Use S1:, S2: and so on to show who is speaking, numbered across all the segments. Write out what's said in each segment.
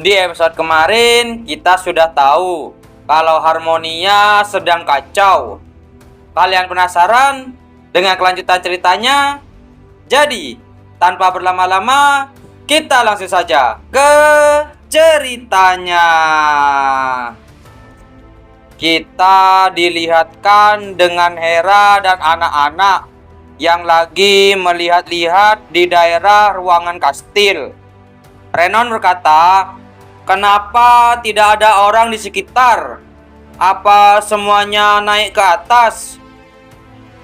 S1: Di episode kemarin kita sudah tahu kalau Harmonia sedang kacau. Kalian penasaran dengan kelanjutan ceritanya? Jadi, tanpa berlama-lama, kita langsung saja ke ceritanya. Kita dilihatkan dengan Hera dan anak-anak yang lagi melihat-lihat di daerah ruangan kastil. Renon berkata, "Kenapa tidak ada orang di sekitar? Apa semuanya naik ke atas?"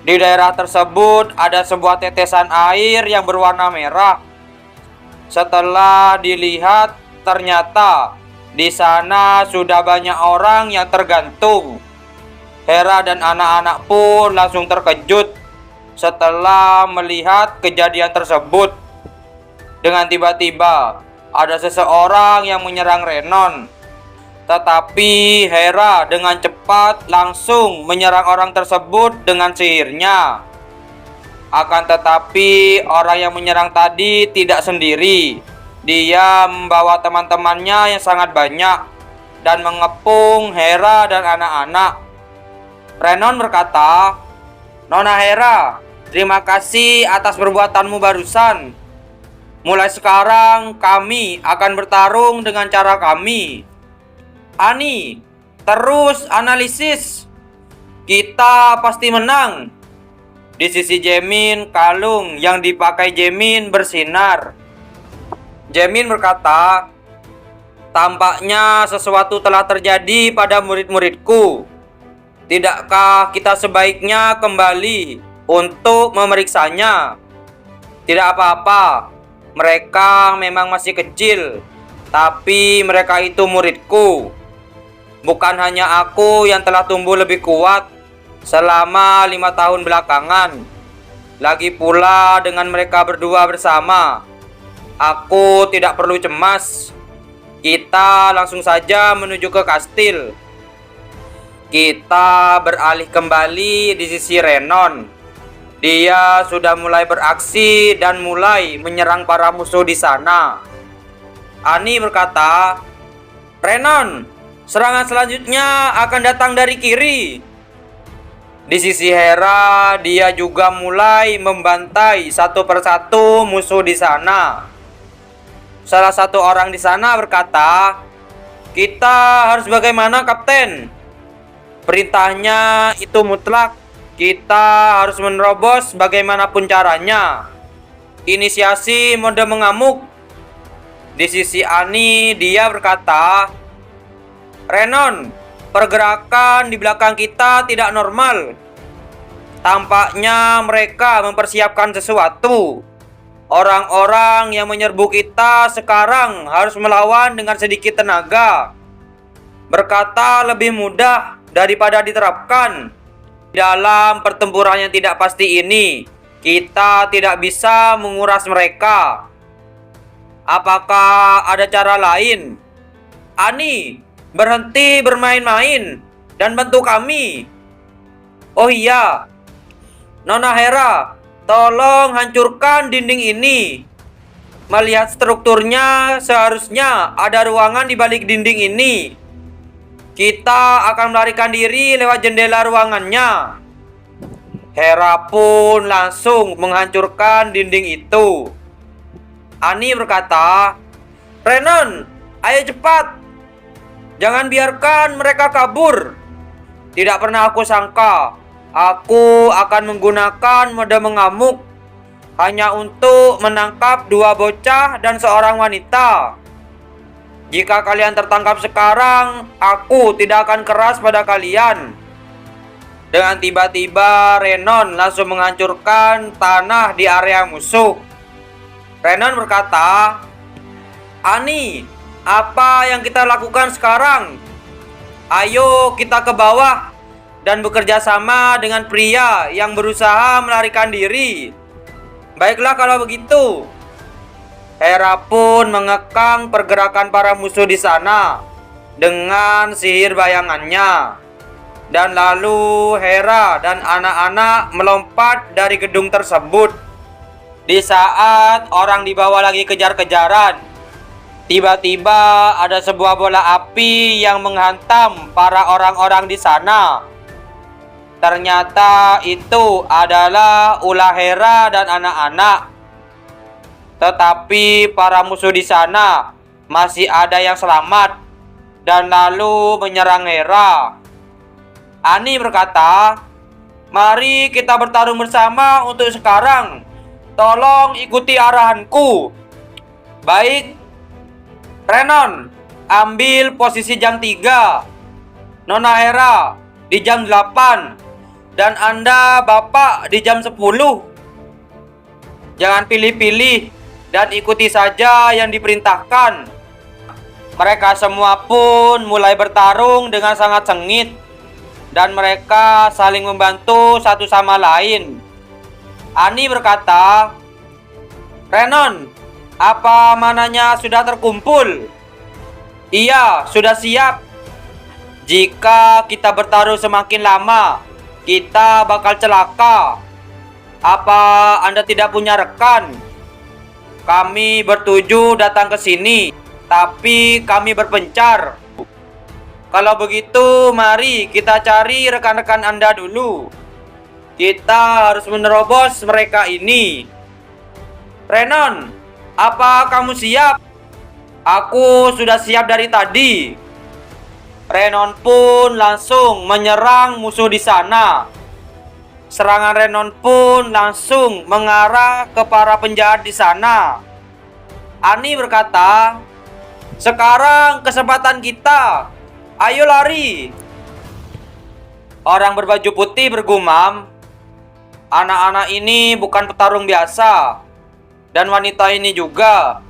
S1: Di daerah tersebut ada sebuah tetesan air yang berwarna merah. Setelah dilihat, ternyata di sana sudah banyak orang yang tergantung. Hera dan anak-anak pun langsung terkejut setelah melihat kejadian tersebut. Dengan tiba-tiba ada seseorang yang menyerang Renon. Tetapi Hera dengan cepat langsung menyerang orang tersebut dengan sihirnya. Akan tetapi orang yang menyerang tadi tidak sendiri. Dia membawa teman-temannya yang sangat banyak dan mengepung Hera dan anak-anak. Renon berkata, "Nona Hera, terima kasih atas perbuatanmu barusan. Mulai sekarang kami akan bertarung dengan cara kami. Ani, terus analisis. Kita pasti menang." Di sisi Jaemin, kalung yang dipakai Jaemin bersinar. Jaemin berkata, "Tampaknya sesuatu telah terjadi pada murid-muridku. Tidakkah kita sebaiknya kembali untuk memeriksanya?" "Tidak apa-apa. Mereka memang masih kecil, tapi mereka itu muridku. Bukan hanya aku yang telah tumbuh lebih kuat selama 5 tahun belakangan. Lagi pula dengan mereka berdua bersama, aku tidak perlu cemas. Kita langsung saja menuju ke kastil." Kita beralih kembali di sisi Renon. Dia sudah mulai beraksi dan mulai menyerang para musuh di sana. Ani berkata, "Renon, serangan selanjutnya akan datang dari kiri." Di sisi Hera, dia juga mulai membantai satu persatu musuh di sana. Salah satu orang di sana berkata, "Kita harus bagaimana, Kapten?" "Perintahnya itu mutlak. Kita harus menerobos bagaimanapun caranya. Inisiasi mode mengamuk." Di sisi Ani, dia berkata, "Renon, pergerakan di belakang kita tidak normal. Tampaknya mereka mempersiapkan sesuatu. Orang-orang yang menyerbu kita sekarang harus melawan dengan sedikit tenaga. Berkata lebih mudah daripada diterapkan. Dalam pertempuran yang tidak pasti ini, kita tidak bisa menguras mereka. Apakah ada cara lain? Ani, berhenti bermain-main dan bantu kami. Oh iya, Nona Hera, tolong hancurkan dinding ini. Melihat strukturnya, seharusnya ada ruangan di balik dinding ini. Kita akan melarikan diri lewat jendela ruangannya." Hera pun langsung menghancurkan dinding itu. Ani berkata, "Renon, ayo cepat. Jangan biarkan mereka kabur." Tidak pernah aku sangka aku akan menggunakan mode mengamuk hanya untuk menangkap 2 bocah dan seorang wanita. Jika kalian tertangkap sekarang, aku tidak akan keras pada kalian." Dengan tiba-tiba Renon langsung menghancurkan tanah di area musuh. Renon berkata, "Ani, apa yang kita lakukan sekarang? Ayo kita ke bawah dan bekerja sama dengan pria yang berusaha melarikan diri." "Baiklah kalau begitu." Hera pun mengekang pergerakan para musuh di sana dengan sihir bayangannya. Dan lalu Hera dan anak-anak melompat dari gedung tersebut. Di saat orang di bawah lagi kejar-kejaran, Tiba-tiba ada sebuah bola api yang menghantam para orang-orang di sana. Ternyata itu adalah ulah Hera dan anak-anak. Tetapi para musuh di sana masih ada yang selamat dan lalu menyerang Hera. Ani berkata, "Mari kita bertarung bersama untuk sekarang. Tolong ikuti arahanku." "Baik." "Renon, ambil posisi jam 3. Nona Hera di jam 8. Dan Anda Bapak di jam 10. Jangan pilih-pilih dan ikuti saja yang diperintahkan." Mereka semua pun mulai bertarung dengan sangat sengit, dan mereka saling membantu satu sama lain. Ani berkata, "Renon, apa mananya sudah terkumpul?" "Iya, sudah siap. Jika kita bertaruh semakin lama, kita bakal celaka. Apa Anda tidak punya rekan? Kami bertujuh datang ke sini, tapi kami berpencar. Kalau begitu, mari kita cari rekan-rekan Anda dulu. Kita harus menerobos mereka ini." "Renon, apa kamu siap?" "Aku sudah siap dari tadi." Renon pun langsung menyerang musuh di sana. Serangan Renon pun langsung mengarah ke para penjahat di sana. Ani berkata, "Sekarang kesempatan kita. Ayo lari." Orang berbaju putih bergumam, "Anak-anak ini bukan petarung biasa. Dan wanita ini juga.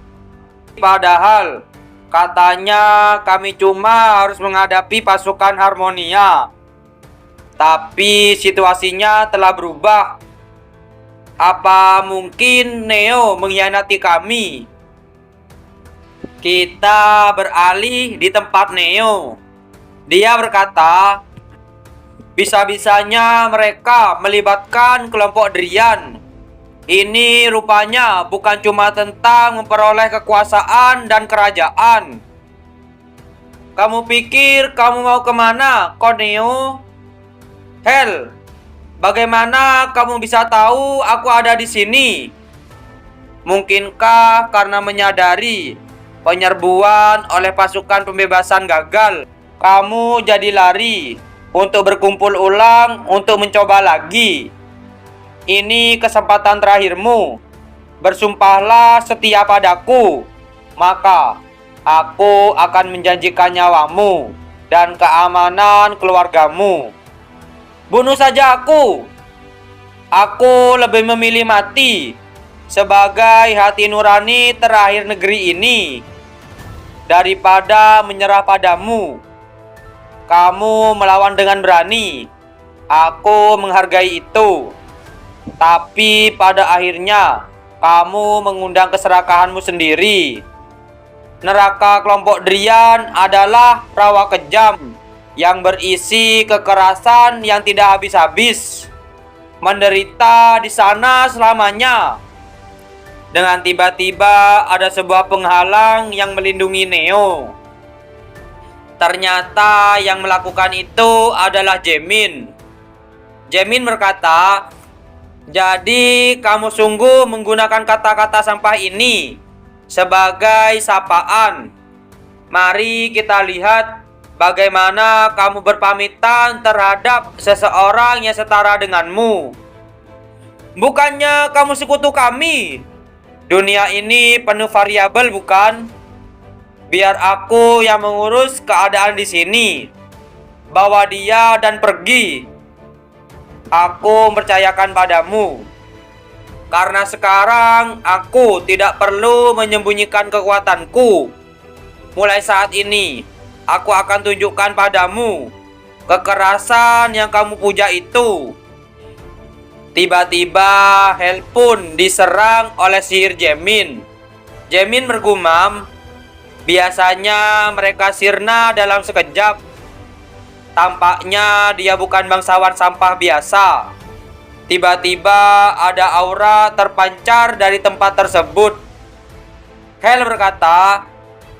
S1: Padahal katanya kami cuma harus menghadapi pasukan Harmonia. Tapi situasinya telah berubah. Apa mungkin Neo mengkhianati kami?" Kita beralih di tempat Neo. Dia berkata, "Bisa-bisanya mereka melibatkan kelompok Drian. Ini rupanya bukan cuma tentang memperoleh kekuasaan dan kerajaan. Kamu pikir kamu mau kemana, Neo? Hel, bagaimana kamu bisa tahu aku ada di sini? Mungkinkah karena menyadari penyerbuan oleh pasukan pembebasan gagal, kamu jadi lari untuk berkumpul ulang untuk mencoba lagi? Ini kesempatan terakhirmu. Bersumpahlah setia padaku, maka aku akan menjanjikan nyawamu dan keamanan keluargamu. Bunuh saja aku. Aku lebih memilih mati sebagai hati nurani terakhir negeri ini daripada menyerah padamu. Kamu melawan dengan berani. Aku menghargai itu. Tapi pada akhirnya kamu mengundang keserakahanmu sendiri. Neraka kelompok Drian adalah rawa kejam yang berisi kekerasan yang tidak habis-habis. Menderita di sana selamanya." Dengan tiba-tiba ada sebuah penghalang yang melindungi Neo. Ternyata yang melakukan itu adalah Jaemin. Jaemin berkata, "Jadi kamu sungguh menggunakan kata-kata sampah ini sebagai sapaan. Mari kita lihat bagaimana kamu berpamitan terhadap seseorang yang setara denganmu. Bukannya kamu sekutu kami? Dunia ini penuh variabel, bukan? Biar aku yang mengurus keadaan di sini. Bawa dia dan pergi. Aku mempercayakan padamu. Karena sekarang aku tidak perlu menyembunyikan kekuatanku. Mulai saat ini, aku akan tunjukkan padamu kekerasan yang kamu puja itu." Tiba-tiba Hel pun diserang oleh sihir Jaemin. Jaemin bergumam, "Biasanya mereka sirna dalam sekejap. Tampaknya dia bukan bangsawan sampah biasa." Tiba-tiba ada aura terpancar dari tempat tersebut. Hel berkata,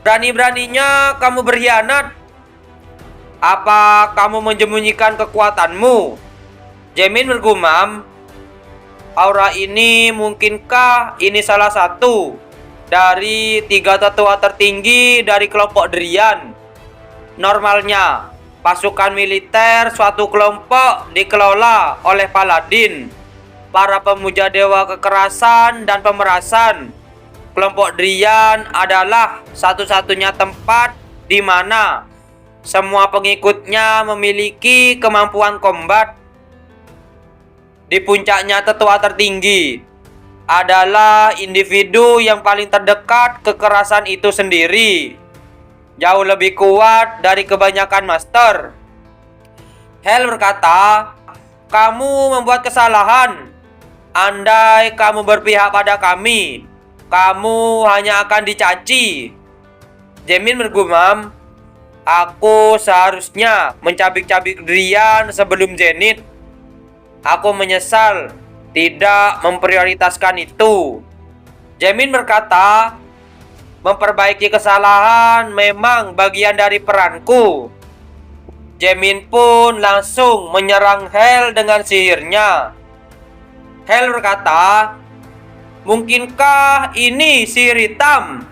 S1: Berani-beraninya kamu berkhianat. Apa kamu menyembunyikan kekuatanmu? Jamin bergumam. Aura ini mungkinkah ini salah satu dari 3 tetua tertinggi dari kelompok Drian? Normalnya, pasukan militer suatu kelompok dikelola oleh paladin, para pemuja dewa kekerasan dan pemerasan. Kelompok Drian adalah satu-satunya tempat di mana semua pengikutnya memiliki kemampuan kombat. Di puncaknya tetua tertinggi adalah individu yang paling terdekat kekerasan itu sendiri. Jauh lebih kuat dari kebanyakan master. Hel berkata, kamu membuat kesalahan. Andai kamu berpihak pada kami, kamu hanya akan dicaci. Jamin bergumam, aku seharusnya mencabik-cabik Drian sebelum Zenith. Aku menyesal tidak memprioritaskan itu. Jamin berkata, memperbaiki kesalahan memang bagian dari peranku. Jamin pun langsung menyerang Hel dengan sihirnya. Hel berkata, mungkinkah ini sihir hitam?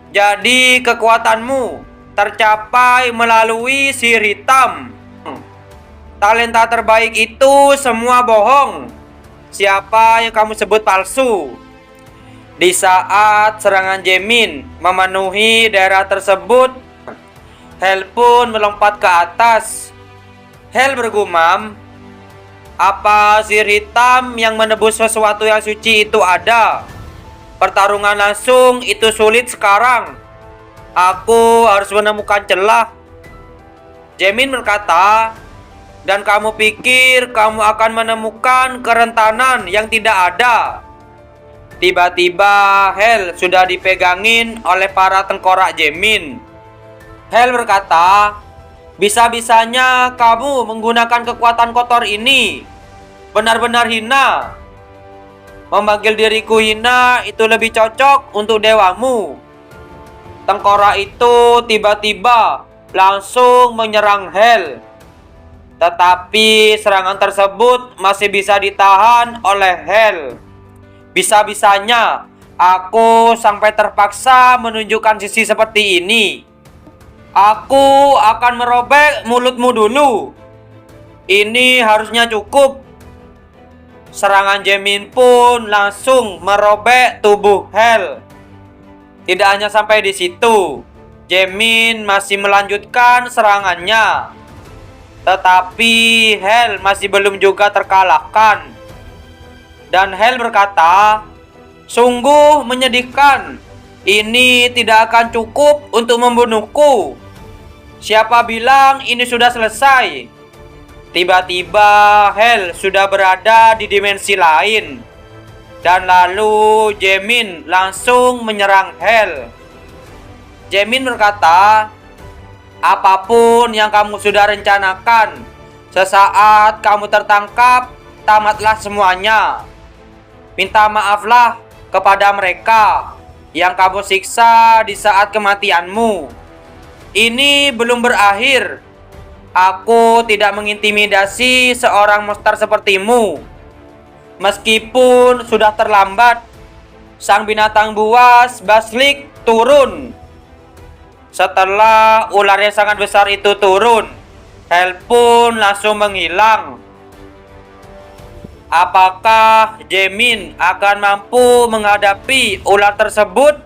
S1: Jadi kekuatanmu tercapai melalui sihir hitam. Talenta terbaik itu semua bohong. Siapa yang kamu sebut palsu? Di saat serangan Jamin memenuhi daerah tersebut, Hel pun melompat ke atas. Hel bergumam, apa sihir hitam yang menebus sesuatu yang suci itu ada? Pertarungan langsung itu sulit sekarang. Aku harus menemukan celah. Jamin berkata, dan kamu pikir kamu akan menemukan kerentanan yang tidak ada. Tiba-tiba Hel sudah dipegangin oleh para tengkorak Jamin. Hel berkata, bisa-bisanya kamu menggunakan kekuatan kotor ini. Benar-benar hina. Memanggil diriku hina itu lebih cocok untuk dewamu. Tengkorak itu tiba-tiba langsung menyerang Hel. Tetapi serangan tersebut masih bisa ditahan oleh Hel. Bisa-bisanya aku sampai terpaksa menunjukkan sisi seperti ini. Aku akan merobek mulutmu dulu. Ini harusnya cukup. Serangan Jamin pun langsung merobek tubuh Hel. Tidak hanya sampai di situ, Jamin masih melanjutkan serangannya. Tetapi Hel masih belum juga terkalahkan. Dan Hel berkata, sungguh menyedihkan. Ini tidak akan cukup untuk membunuhku. Siapa bilang ini sudah selesai? Tiba-tiba Hel sudah berada di dimensi lain. Dan lalu Jamin langsung menyerang Hel. Jamin berkata, apapun yang kamu sudah rencanakan, sesaat kamu tertangkap, tamatlah semuanya. Minta maaflah kepada mereka yang kamu siksa di saat kematianmu. Ini belum berakhir. Aku tidak mengintimidasi seorang monster sepertimu. Meskipun sudah terlambat, sang binatang buas Baslik turun. Setelah ular yang sangat besar itu turun, Hel pun langsung menghilang. Apakah Jamin akan mampu menghadapi ular tersebut?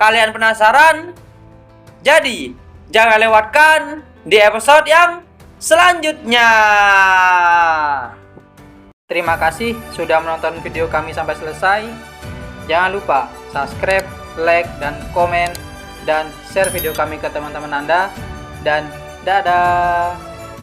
S1: Kalian penasaran? Jadi, jangan lewatkan di episode yang selanjutnya. Terima kasih sudah menonton video kami sampai selesai. Jangan lupa subscribe, like, dan komen, dan share video kami ke teman-teman Anda. Dan dadah.